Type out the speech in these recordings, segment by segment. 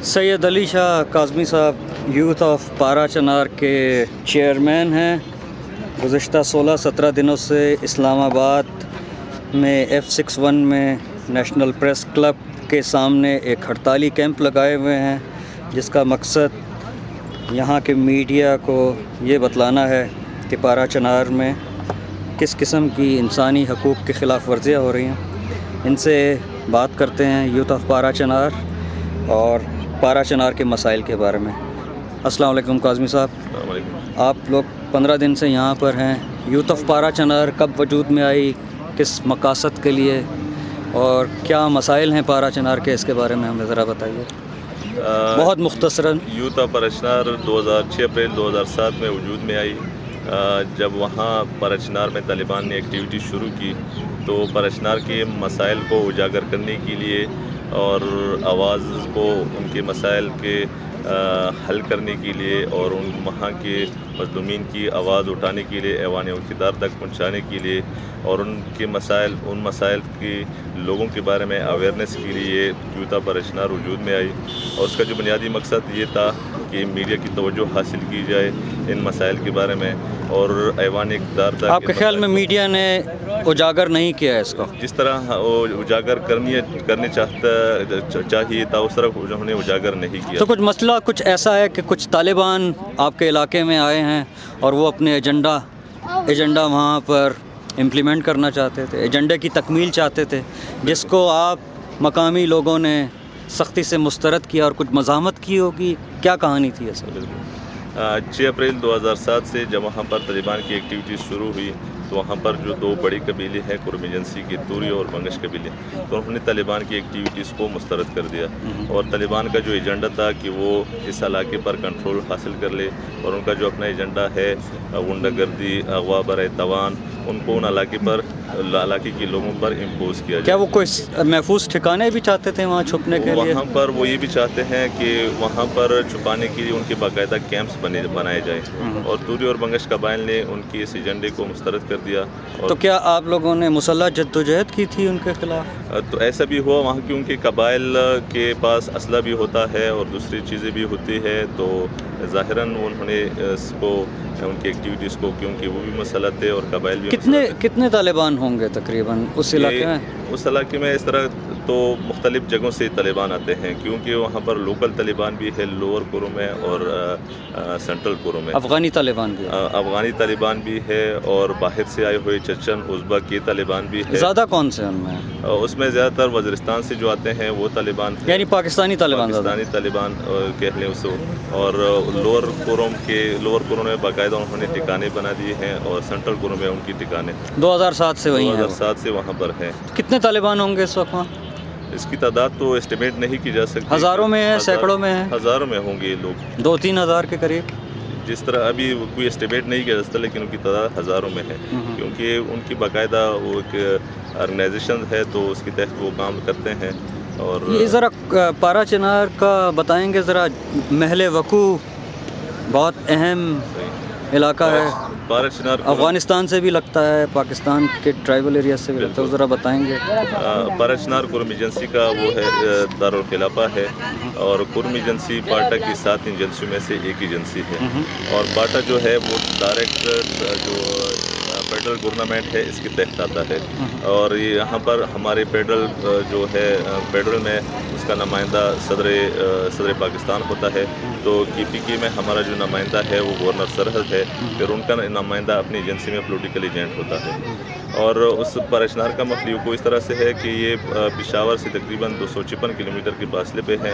سید علی شاہ کاظمی صاحب youth of پارا چنار کے چیئرمین ہیں. گزشتہ 16-17 دنوں سے اسلام آباد میں F61 میں نیشنل پریس کلب کے سامنے ایک ہڑتالی کیمپ لگائے ہوئے ہیں، جس کا مقصد یہاں کے میڈیا کو یہ بتلانا ہے کہ پارا چنار میں کس قسم کی انسانی حقوق کے خلاف ورزیاں ہو رہی ہیں. ان سے بات کرتے ہیں یوتھ آف پارا چنار اور پارا چنار کے مسائل کے بارے میں. السلام علیکم کاظمی صاحب. السلام علیکم. آپ لوگ 15 دن سے یہاں پر ہیں. یوتھ آف پارا چنار کب وجود میں آئی، کس مقاصد کے لیے، اور کیا مسائل ہیں پارا چنار کے، اس کے بارے میں ہمیں ذرا بتائیے بہت مختصراً. یوتھ آف پارا چنار 6 اپریل 2007 میں وجود میں آئی. جب وہاں پارا چنار میں طالبان نے ایکٹیویٹی شروع کی تو پارا چنار کے مسائل کو اجاگر کرنے کے لیے اور آواز کو ان کے مسائل کے حل کرنے کے لیے اور ان وہاں کے مظلومین کی آواز اٹھانے کے لیے، ایوان اقتدار تک پہنچانے کے لیے اور ان مسائل کے لوگوں کے بارے میں اویئرنیس کے لیے یوتھ آف پارا چنار وجود میں آئی. اور اس کا جو بنیادی مقصد یہ تھا کہ میڈیا کی توجہ حاصل کی جائے ان مسائل کے بارے میں اور ایوان اقتدار تک. آپ کے خیال میں میڈیا نے اجاگر نہیں کیا ہے اس کو جس طرح وہ اجاگر کرنے چاہیے تھا، اس طرح انہوں نے اجاگر نہیں کیا. تو کچھ مسئلہ کچھ ایسا ہے کہ کچھ طالبان آپ کے علاقے میں آئے ہیں اور وہ اپنے ایجنڈا وہاں پر امپلیمنٹ کرنا چاہتے تھے، ایجنڈے کی تکمیل چاہتے تھے، جس کو آپ مقامی لوگوں نے سختی سے مسترد کیا اور کچھ مزاحمت کی ہوگی. کیا کہانی تھی اصل؟ 6 اپریل 2007 سے جب وہاں پر طالبان کی ایکٹیویٹی شروع ہوئی تو وہاں پر جو 2 بڑے قبیلے ہیں، کرم ایجنسی کے توری اور بنگش قبیلے، تو انہوں نے طالبان کی ایکٹیویٹیز کو مسترد کر دیا. اور طالبان کا جو ایجنڈا تھا کہ وہ اس علاقے پر کنٹرول حاصل کر لے، اور ان کا جو اپنا ایجنڈا ہے غنڈہ گردی، اغوا برائے توان، ان کو ان علاقے کے لوگوں پر امپوز کیا جائے. کیا وہ کوئی محفوظ ٹھکانے بھی چاہتے تھے وہاں چھپنے کے لیے؟ وہاں پر وہ یہ بھی چاہتے ہیں کہ وہاں پر چھپانے کے لیے ان کے باقاعدہ کیمپس بنائے جائیں. اور توری اور بنگش قبائل نے ان کی اس ایجنڈے کو مسترد کر دیا. تو کیا آپ لوگوں نے مسلح جدوجہد کی تھی ان کے خلاف؟ تو ایسا بھی ہوا وہاں، کیونکہ قبائل کے پاس اسلحہ بھی ہوتا ہے اور دوسری چیزیں بھی ہوتی ہے، تو ظاہراً انہوں نے اس کو ان کی ایکٹیویٹیز کو، کیونکہ وہ بھی مسلح تھے اور قبائل بھی. کتنے طالبان ہوں گے تقریباً اس علاقے میں؟ اس علاقے میں اس طرح تو مختلف جگہوں سے طالبان آتے ہیں، کیونکہ وہاں پر لوکل طالبان بھی ہے، لوور کورو میں اور سینٹرل کورو میں. افغانی طالبان بھی ہے اور باہر سے آئے ہوئے چچن ازبک کے طالبان بھی ہے. زیادہ کون سے ان میں؟ اس میں زیادہ تر وزیرستان سے جو آتے ہیں وہ طالبان ہیں، یعنی پاکستانی طالبان کہہ لیں اسے. اور لوور کورو میں باقاعدہ انہوں نے ٹھکانے بنا دیے ہیں اور سینٹرل کورو میں ان کی ٹھکانے 2007 سے 2007 سے وہاں پر ہیں. کتنے طالبان ہوں گے اس وقت وہاں؟ اس کی تعداد تو اسٹیمیٹ نہیں کی جا سکتی. ہزاروں میں ہے، سینکڑوں میں ہے؟ ہزاروں میں ہوں گے لوگ، 2-3 ہزار کے قریب. جس طرح ابھی کوئی اسٹیمیٹ نہیں کیا جا سکتا، لیکن ان کی تعداد ہزاروں میں ہے، کیونکہ ان کی باقاعدہ وہ ایک آرگنائزیشن ہے تو اس کے تحت وہ کام کرتے ہیں. اور یہ ذرا پارا چنار کا بتائیں گے ذرا. محل وقوع بہت اہم علاقہ ہے، پارا چنار افغانستان سے بھی لگتا ہے، پاکستان کے ٹرائبل ایریا سے بھی لگتا ہے، ذرا بتائیں گے. پارا چنار کرم ایجنسی کا وہ ہے دارالخلافہ ہے، اور کرم ایجنسی پاٹا کی 7 ایجنسیوں میں سے ایک ایجنسی ہے. اور پاٹا جو ہے وہ ڈائریکٹ جو فیڈرل گورنمنٹ ہے اس کے تحت آتا ہے. اور یہاں پر ہمارے فیڈرل میں اس کا نمائندہ صدر پاکستان ہوتا ہے. تو KPK میں ہمارا جو نمائندہ ہے وہ گورنر سرحد ہے، پھر ان کا نمائندہ اپنی ایجنسی میں پولیٹیکل ایجنٹ ہوتا ہے. اور اس پارا چنار کا مخلوق کو اس طرح سے ہے کہ یہ پشاور سے تقریباً 256 کلومیٹر کے فاصلے پہ ہے،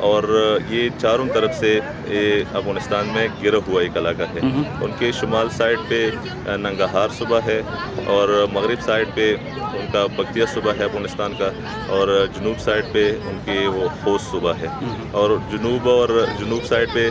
اور یہ چاروں طرف سے افغانستان میں گرا ہوا ایک علاقہ ہے. ان کے شمال سائڈ پہ ننگاہار صوبہ ہے، اور مغرب سائڈ پہ ان کا بختیہ صوبہ ہے افغانستان کا، اور جنوب سائڈ پہ ان کے وہ خوست صوبہ ہے. اور جنوب سائڈ پہ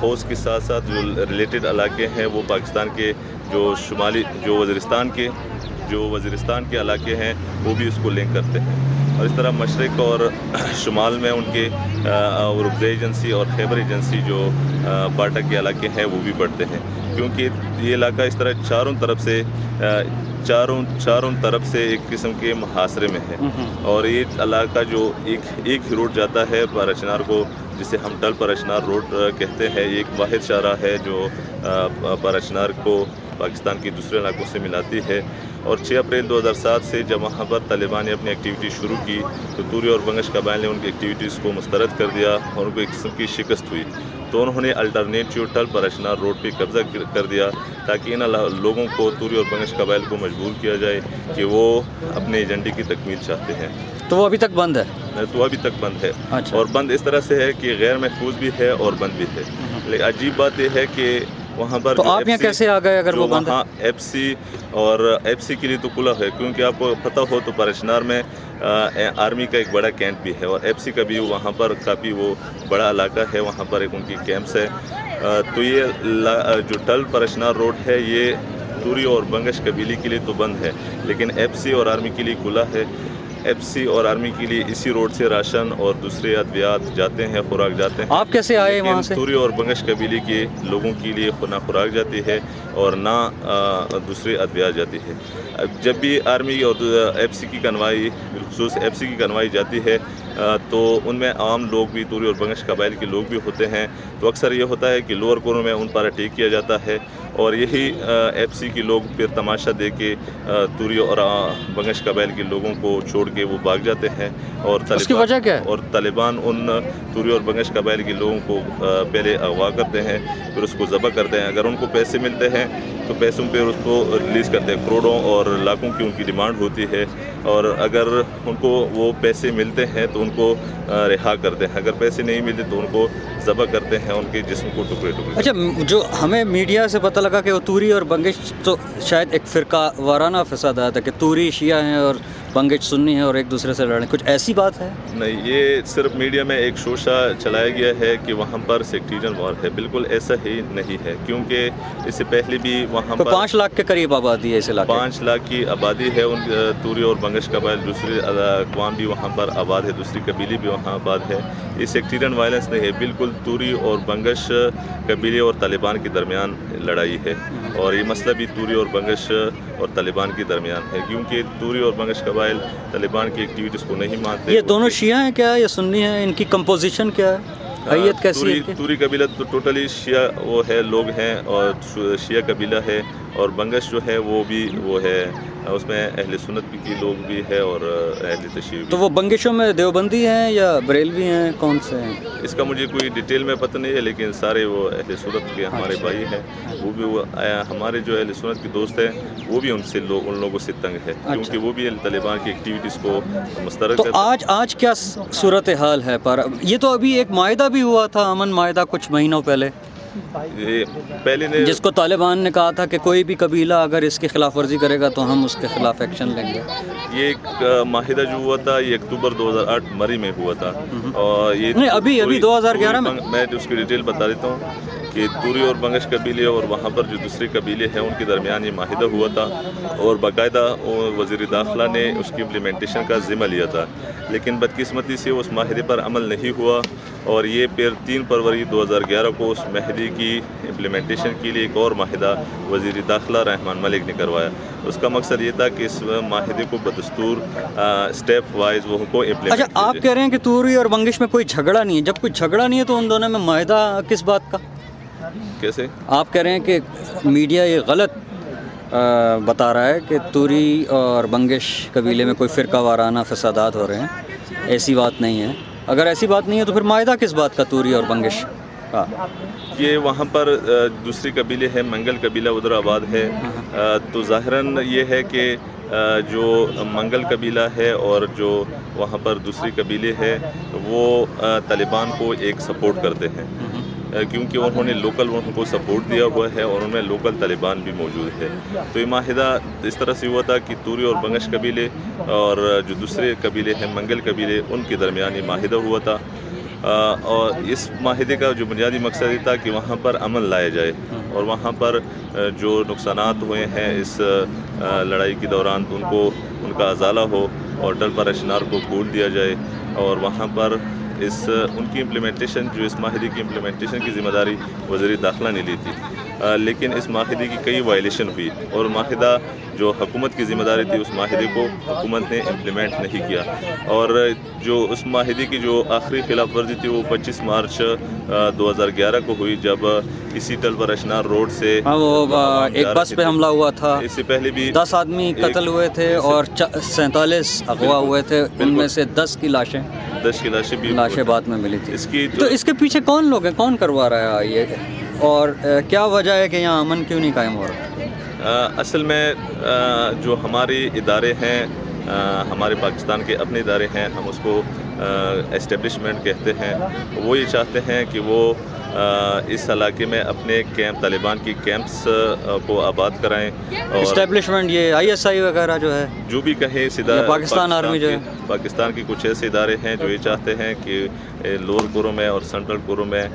خوست کے ساتھ ساتھ جو ریلیٹڈ علاقے ہیں وہ پاکستان کے جو شمالی جو وزیرستان کے علاقے ہیں وہ بھی اس کو لنک کرتے ہیں. اور اس طرح مشرق اور شمال میں ان کے ربض ایجنسی اور خیبر ایجنسی جو باٹا کے علاقے ہیں وہ بھی پڑتے ہیں، کیونکہ یہ علاقہ اس طرح چاروں طرف سے ایک قسم کے محاصرے میں ہے، اور یہ علاقہ جو ایک ہی روڈ جاتا ہے پارا چنار کو، جسے ہم ڈل پارا چنار روڈ کہتے ہیں، یہ ایک واحد شاہراہ ہے جو پارا چنار کو پاکستان کی دوسرے علاقوں سے ملاتی ہے۔ اور 6 اپریل 2007 سے جب وہاں پر طالبان نے اپنی ایکٹیویٹی شروع کی تو توری اور بنگش قبائل نے ان کی ایکٹیویٹیز کو مسترد کر دیا اور ان کو ایک قسم کی شکست ہوئی، تو انہوں نے الٹرنیٹیو ٹل پارا چنار روڈ پہ قبضہ کر دیا تاکہ ان لوگوں کو، توری اور بنگش قبائل کو مجبور کیا جائے کہ وہ اپنے ایجنڈے کی تکمیل چاہتے ہیں۔ تو وہ ابھی تک بند ہے؟ تو ابھی تک بند ہے، اچھا۔ اور بند اس طرح سے ہے کہ غیر محفوظ بھی ہے اور بند بھی ہے۔ لیکن عجیب بات یہ ہے کہ وہاں پر تو آپ یہاں کیسے آ گئے اگر وہ بند ہے؟ وہاں ایف سی کے لیے تو کھلا ہے، کیونکہ آپ کو پتہ ہو تو پارا چنار میں آرمی کا ایک بڑا کیمپ بھی ہے، اور ایف سی کا بھی وہاں پر کافی وہ بڑا علاقہ ہے، وہاں پر ایک ان کی کیمپس ہے۔ تو یہ جو ٹل پارا چنار روڈ ہے یہ توری اور بنگش قبیلے کے لیے تو بند ہے، لیکن ایف سی اور آرمی کے لیے کھلا ہے۔ ایف سی اور آرمی کے لیے اسی روڈ سے راشن اور دوسرے ادویات جاتے ہیں، خوراک جاتے ہیں۔ آپ کیسے آئے وہاں سے؟ توری اور بنگش قبیلے کے لوگوں کے لیے نہ خوراک جاتی ہے اور نہ دوسرے ادویات جاتی ہے۔ جب بھی آرمی اور ایف سی کی کنوائی، بالخصوص ایف سی کی کنوائی جاتی ہے تو ان میں عام لوگ بھی، توری اور بنگش قبائل کے لوگ بھی ہوتے ہیں، تو اکثر یہ ہوتا ہے کہ لوور کورنر میں ان پر اٹیک کیا جاتا ہے، اور یہی ایف سی کے لوگ پھر تماشا دے کے توری اور بنگش قبائل کے لوگوں کو چھوڑ کے وہ بھاگ جاتے ہیں، اور اس کی وجہ کیا ہے؟ اور طالبان ان توری اور بنگش قبائل کے لوگوں کو پہلے اغوا کرتے ہیں، پھر اس کو ذبح کرتے ہیں۔ اگر ان کو پیسے ملتے ہیں تو پیسوں پہ اس کو ریلیز کرتے ہیں، کروڑوں اور لاکھوں کی ان کی ڈیمانڈ ہوتی ہے، اور اگر ان کو وہ پیسے ملتے ہیں تو ان کو رہا کرتے ہیں، اگر پیسے نہیں ملتے تو ان کو ذبح کرتے ہیں، ان کے جسم کو ٹکڑے ٹکڑے۔ اچھا، جو ہمیں میڈیا سے پتہ لگا کہ وہ توری اور بنگش تو شاید ایک فرقہ وارانہ فساد آیا تھا کہ توری شیعہ ہیں اور بنگش سنی ہیں اور ایک دوسرے سے لڑیں، کچھ ایسی بات ہے؟ نہیں، یہ صرف میڈیا میں ایک شوشہ چلایا گیا ہے کہ وہاں پر سیکٹیرین وار ہے، بالکل ایسا ہی نہیں ہے، کیونکہ اس سے پہلے بھی وہاں پر 5 لاکھ کے قریب آبادی ہے اس علاقے میں۔ 5 لاکھ کی آبادی ہے، ان توری اور بنگش قبائل، دوسرے اقوام بھی وہاں پر آباد ہے، دوسری قبیلے بھی وہاں آباد ہے۔ یہ سیکٹیرین وائلنس نہیں ہے، بالکل توری اور بنگش قبیلے اور طالبان کے درمیان لڑائی ہے، اور یہ مسئلہ بھی توری اور بنگش اور طالبان کے درمیان ہے، کیونکہ توری اور بنگش قبائل طالبان کی ایکٹیویٹیز کو نہیں مانتے۔ یہ دونوں شیعہ ہیں کیا یا سنی ہیں؟ ان کی کمپوزیشن کیا ہے؟ حیت کیسی ہے؟ توری قبیلہ تو ٹوٹلی شیعہ وہ ہے، لوگ ہیں، اور شیعہ قبیلہ ہے، اور بنگش جو ہے وہ بھی وہ ہے، اس میں اہل سنت کی لوگ بھی ہے اور اہل تشیع بھی۔ تو وہ بنگشوں میں دیوبندی ہیں یا بریلوی ہیں، کون سے ہیں؟ اس کا مجھے کوئی ڈیٹیل میں پتہ نہیں ہے، لیکن سارے وہ اہل سنت کے ہمارے بھائی ہیں، وہ بھی ہمارے جو اہل سنت کے دوست ہیں وہ بھی ان لوگوں سے تنگ ہے، کیونکہ وہ بھی طالبان کی ایکٹیویٹیز کو مسترد تو کرتے ہیں۔ آج کیا صورتحال ہے؟ یہ تو ابھی ایک معاہدہ بھی ہوا تھا، امن معاہدہ، کچھ مہینوں پہلے، پہلے نے جس کو طالبان نے کہا تھا کہ کوئی بھی قبیلہ اگر اس کی خلاف ورزی کرے گا تو ہم اس کے خلاف ایکشن لیں گے۔ یہ ایک معاہدہ جو ہوا تھا یہ اکتوبر 2008 مری میں ہوا تھا، اور یہ نہیں، ابھی 2011 میں میں اس کی ڈیٹیل بتا دیتا ہوں کہ توری اور بنگش قبیلے اور وہاں پر جو دوسرے قبیلے ہیں ان کے درمیان یہ معاہدہ ہوا تھا، اور باقاعدہ وزیر داخلہ نے اس کی امپلیمنٹیشن کا ذمہ لیا تھا، لیکن بدقسمتی سے اس معاہدے پر عمل نہیں ہوا، اور یہ پھر 3 فروری 2011 کو اس معاہدے کی امپلیمنٹیشن کے لیے ایک اور معاہدہ وزیر داخلہ رحمان ملک نے کروایا۔ اس کا مقصد یہ تھا کہ اس معاہدے کو بدستور اسٹیپ وائز وہ کو امپلیمنٹ اچھا، آپ کہہ رہے ہیں کہ توری اور بنگش میں کوئی جھگڑا نہیں ہے، جب کوئی جھگڑا نہیں ہے تو ان دونوں میں معاہدہ کس بات کا؟ کیسے؟ آپ کہہ رہے ہیں کہ میڈیا یہ غلط بتا رہا ہے کہ توری اور بنگش قبیلے میں کوئی فرقہ وارانہ فسادات ہو رہے ہیں، ایسی بات نہیں ہے۔ اگر ایسی بات نہیں ہے تو پھر معاہدہ کس بات کا توری اور بنگش کا؟ یہ وہاں پر دوسری قبیلے ہیں، منگل قبیلہ ادھر آباد ہے، تو ظاہراً یہ ہے کہ جو منگل قبیلہ ہے اور جو وہاں پر دوسری قبیلے ہے وہ طالبان کو ایک سپورٹ کرتے ہیں، کیونکہ انہوں نے لوکل ان کو سپورٹ دیا ہوا ہے اور ان میں لوکل طالبان بھی موجود ہے۔ تو یہ معاہدہ اس طرح سے ہوا تھا کہ توری اور بنگش قبیلے اور جو دوسرے قبیلے ہیں منگل قبیلے ان کے درمیان یہ معاہدہ ہوا تھا، اور اس معاہدے کا جو بنیادی مقصد یہ تھا کہ وہاں پر امن لایا جائے، اور وہاں پر جو نقصانات ہوئے ہیں اس لڑائی کے دوران ان کا ازالہ ہو، اور ٹل پر اشنار کو کھول دیا جائے اور وہاں پر ان کی امپلیمنٹیشن جو اس معاہدے کی امپلیمنٹیشن کی ذمہ داری وزیر داخلہ نے لی تھی، لیکن اس معاہدے کی کئی وائلیشن ہوئی اور معاہدہ جو حکومت کی ذمہ داری تھی اس معاہدے کو حکومت نے امپلیمنٹ نہیں کیا، اور جو اس معاہدے کی جو آخری خلاف ورزی تھی وہ 25 مارچ 2011 کو ہوئی، جب اسی ٹل پر اشنار روڈ سے ایک بس پہ حملہ ہوا تھا، اس سے پہلے بھی 10 آدمی قتل ہوئے تھے اور 47 اغوا ہوئے تھے، ان میں سے 10 کی لاشیں بھی بعد میں ملی تھی۔ اس کی تو اس کے پیچھے کون لوگ ہیں، کون کروا رہا ہے یہ، اور کیا وجہ ہے کہ یہاں امن کیوں نہیں قائم ہو رہا؟ اصل میں جو ہمارے ادارے ہیں، ہمارے پاکستان کے اپنے ادارے ہیں، ہم اس کو اسٹیبلشمنٹ کہتے ہیں، وہ یہ چاہتے ہیں کہ وہ اس علاقے میں اپنے کیمپ، طالبان کی کیمپس کو آباد کرائیں، اور اسٹیبلشمنٹ یہ ISI وغیرہ جو ہے، جو بھی کہیں پاکستان آرمی جو ہے، پاکستان کے کچھ ایسے ادارے ہیں جو یہ چاہتے ہیں کہ لوور کورو میں اور سینٹرل کورو میں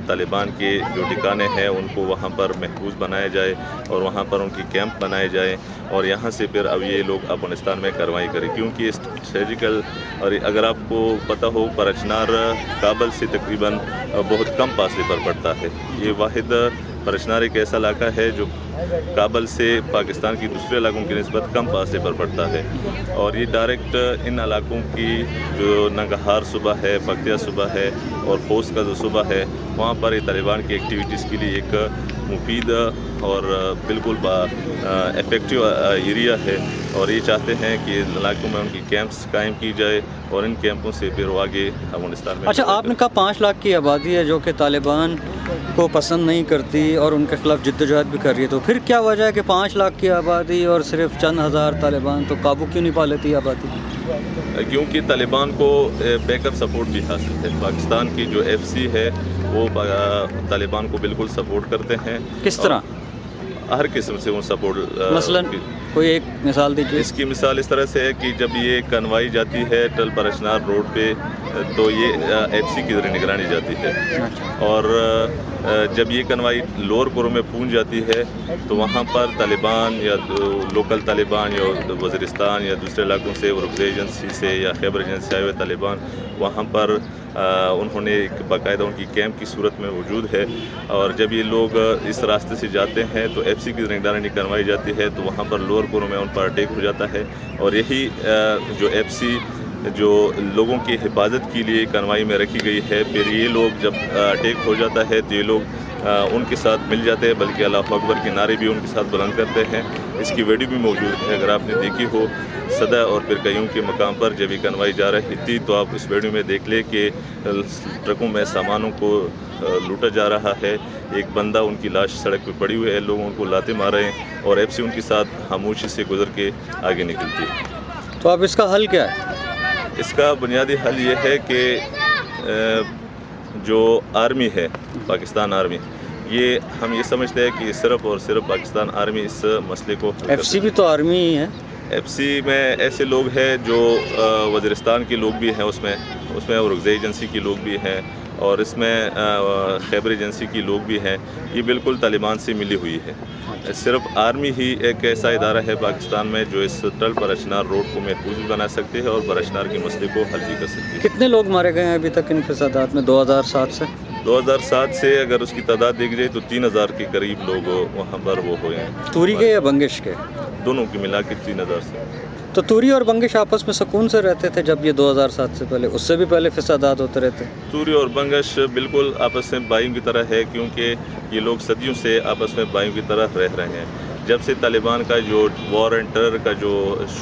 طالبان کے جو ٹھکانے ہیں ان کو وہاں پر محفوظ بنایا جائے اور وہاں پر ان کی کیمپ بنائے جائیں، اور یہاں سے پھر اب یہ لوگ افغانستان میں کارروائی کریں، کیونکہ اسٹریٹجیکل، اور اگر آپ کو پتہ ہو پرچنار کابل سے تقریباً بہت کم فاصلے پر پڑتا ہے۔ یہ واحد پرچنار ایک ایسا علاقہ ہے جو کابل سے پاکستان کی دوسرے علاقوں کی نسبت کم فاصلے پر پڑتا ہے، اور یہ ڈائریکٹ ان علاقوں کی جو ننگہار صوبہ ہے، پکتیا صوبہ ہے اور خوست کا جو صوبہ ہے، وہاں پر یہ طالبان کی ایکٹیویٹیز کے لیے ایک مفید اور بالکل افیکٹو ایریا ہے، اور یہ چاہتے ہیں کہ ان علاقوں میں ان کی کیمپس قائم کی جائے اور ان کیمپوں سے پھر وہ آگے افغانستان میں۔ اچھا، آپ نے کہا 5 لاکھ کی آبادی ہے جو کہ طالبان کو پسند نہیں کرتی اور ان کے خلاف جدوجہد بھی کر رہی ہے، تو پھر کیا وجہ ہے کہ 5 لاکھ کی آبادی اور صرف چند ہزار طالبان، تو قابو کیوں نہیں پا لیتی آبادی؟ کیونکہ طالبان کو بیک اپ سپورٹ بھی حاصل ہے، پاکستان کی جو FCC ہے وہ طالبان کو بالکل سپورٹ کرتے ہیں۔ کس طرح؟ ہر قسم سے وہ سپورٹ، مثلا کوئی ایک مثال دیجیے۔ اس کی مثال اس طرح سے ہے کہ جب یہ کنوائی جاتی ہے ٹل پر اشنار روڈ پہ تو یہ FCC کی ذریعے نگرانی جاتی ہے، اور جب یہ کنوائی لوور کورو میں پہنچ جاتی ہے تو وہاں پر طالبان یا لوکل طالبان یا وزیرستان یا دوسرے علاقوں سے، ورکزئی ایجنسی سے یا خیبر ایجنسی سے آئے ہوئے طالبان وہاں پر انہوں نے ایک باقاعدہ ان کی کیمپ کی صورت میں موجود ہے، اور جب یہ لوگ اس راستے سے جاتے ہیں تو FCC کی نگرانی کروائی جاتی ہے، تو وہاں پر لوور کورو میں ان پر اٹیک ہو جاتا ہے، اور یہی جو FCC جو لوگوں کی حفاظت کے لیے کنوائی میں رکھی گئی ہے، پھر یہ لوگ جب اٹیک ہو جاتا ہے تو یہ لوگ ان کے ساتھ مل جاتے ہیں، بلکہ اللہ اکبر کے نعرے بھی ان کے ساتھ بلند کرتے ہیں۔ اس کی ویڈیو بھی موجود ہے، اگر آپ نے دیکھی ہو، صدا اور پھر کئیوں کے مقام پر جب یہ کنوائی جا رہی تھی تو آپ اس ویڈیو میں دیکھ لیں کہ ٹرکوں میں سامانوں کو لوٹا جا رہا ہے، ایک بندہ ان کی لاش سڑک پہ پڑی ہوئی ہے، لوگ ان کو لاتے مار رہے ہیں، اور FCC ان کے ساتھ خاموشی سے گزر کے آگے نکلتی ہے۔ تو اب اس کا حل کیا ہے؟ اس کا بنیادی حل یہ ہے کہ جو آرمی ہے، پاکستان آرمی، ہم یہ سمجھتے ہیں کہ صرف اور صرف پاکستان آرمی اس مسئلے کو حل کر FCC بھی تو آرمی ہی ہے۔ FCC میں ایسے لوگ ہیں جو وزیرستان کے لوگ بھی ہیں، اس میں ورکزئی ایجنسی کے لوگ بھی ہیں، اور اس میں خیبر ایجنسی کی لوگ بھی ہیں، یہ بالکل طالبان سے ملی ہوئی ہے۔ صرف آرمی ہی ایک ایسا ادارہ ہے پاکستان میں جو اس ٹل پر اشنار روڈ کو محفوظ بنا سکتے ہیں اور پر اشنار کے مسئلے کو حل بھی کر سکتے ہیں۔ کتنے لوگ مارے گئے ہیں ابھی تک ان فسادات میں 2007 سے؟ 2007 سے اگر اس کی تعداد دیکھ جائے تو 3000 کے قریب لوگ وہاں پر وہ ہوئے ہیں۔ توری کے یا بنگش کے؟ دونوں کی ملا کے 3000 سے۔ تو توری اور بنگش آپس میں سکون سے رہتے تھے جب یہ 2007 سے پہلے، اس سے بھی پہلے فسادات ہوتے رہتے؟ توری اور بنگش بالکل آپس میں بھائیوں کی طرح ہے، کیونکہ یہ لوگ صدیوں سے آپس میں بھائیوں کی طرح رہ رہے ہیں۔ جب سے طالبان کا جو وار اینڈ ٹیرر کا جو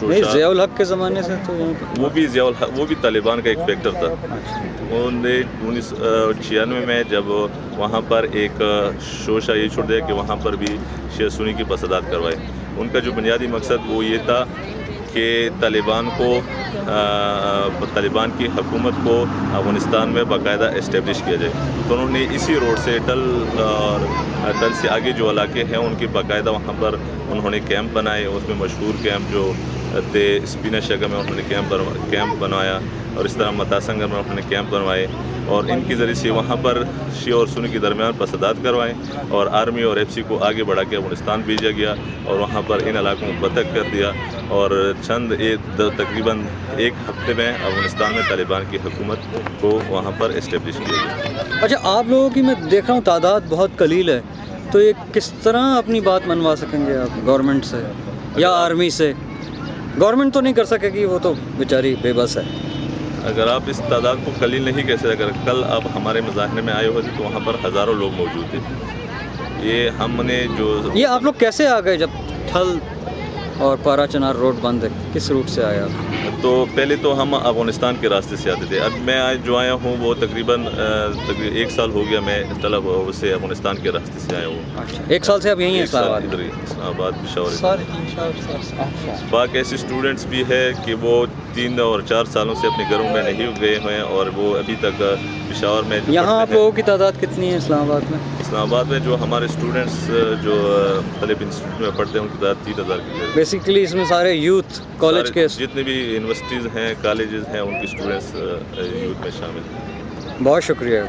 نہیں، ضیاء الحق کے زمانے سے تو وہ بھی طالبان کا ایک فیکٹر تھا۔ انہوں نے 1996 میں جب وہاں پر ایک شوشہ یہ چھوڑ دیا کہ وہاں پر بھی شیعہ سنی کی فسادات کروائے، ان کا جو بنیادی مقصد وہ یہ تھا کہ طالبان کی حکومت کو افغانستان میں باقاعدہ اسٹیبلش کیا جائے، تو انہوں نے اسی روڈ سے ٹل سے آگے جو علاقے ہیں ان کے باقاعدہ وہاں پر انہوں نے کیمپ بنائے، اس میں مشہور کیمپ جو تھے اسپینا شگا میں انہوں نے کیمپ بنوایا، اور اس طرح متاسنگر میں انہوں نے کیمپ بنوائے اور ان کے ذریعے سے وہاں پر شیعہ اور سنی کے درمیان فسادات کروائے اور آرمی اور ایف سی کو آگے بڑھا کے افغانستان بھیجا گیا اور وہاں پر ان علاقوں کو فتح کر دیا اور تقریباً ایک ہفتے میں افغانستان میں طالبان کی حکومت کو وہاں پر اسٹیبلش کیا گیا۔ اچھا، آپ لوگوں کی میں دیکھ رہا ہوں تعداد بہت قلیل ہے، تو یہ کس طرح اپنی بات منوا سکیں گے آپ گورنمنٹ سے یا آرمی سے؟ گورنمنٹ تو نہیں کر سکے گی، وہ تو بیچاری بے بس ہے۔ اگر آپ اس تعداد کو قلیل نہیں کہہ سکتے، اگر کل آپ ہمارے مظاہرے میں آئے ہوتے تو وہاں پر ہزاروں لوگ موجود تھے۔ یہ ہم نے یہ آپ لوگ کیسے آ گئے جب تھل اور پارا چنار روڈ بند ہے؟ کس روٹ سے آئے آپ؟ تو پہلے تو ہم افغانستان کے راستے سے آتے تھے، اب میں آج جو آیا ہوں وہ تقریباً 1 سال ہو گیا میں طلب سے افغانستان کے راستے سے آیا ہوں۔ 1 سال سے اب یہیں ہیں اسلام آباد؟ ادھر ہی اسلام آباد پشاور۔ باقی ایسے اسٹوڈنٹس بھی ہے کہ وہ 3 اور 4 سالوں سے اپنے گھروں میں نہیں گئے ہوئے ہیں اور وہ ابھی تک پشاور میں یہاں آپ لوگوں کی تعداد کتنی ہے اسلام آباد میں؟ اسلام آباد میں جو ہمارے اسٹوڈنٹس جو مختلف انسٹیٹیوٹ میں پڑھتے ہیں ان کی تعداد 3000 کی۔ بیسیکلی اس میں سارے یوتھ کالج کے جتنے بھی یونیورسٹیز ہیں کالجز ہیں ان کی اسٹوڈنٹس یوتھ میں شامل ہیں۔ بہت شکریہ۔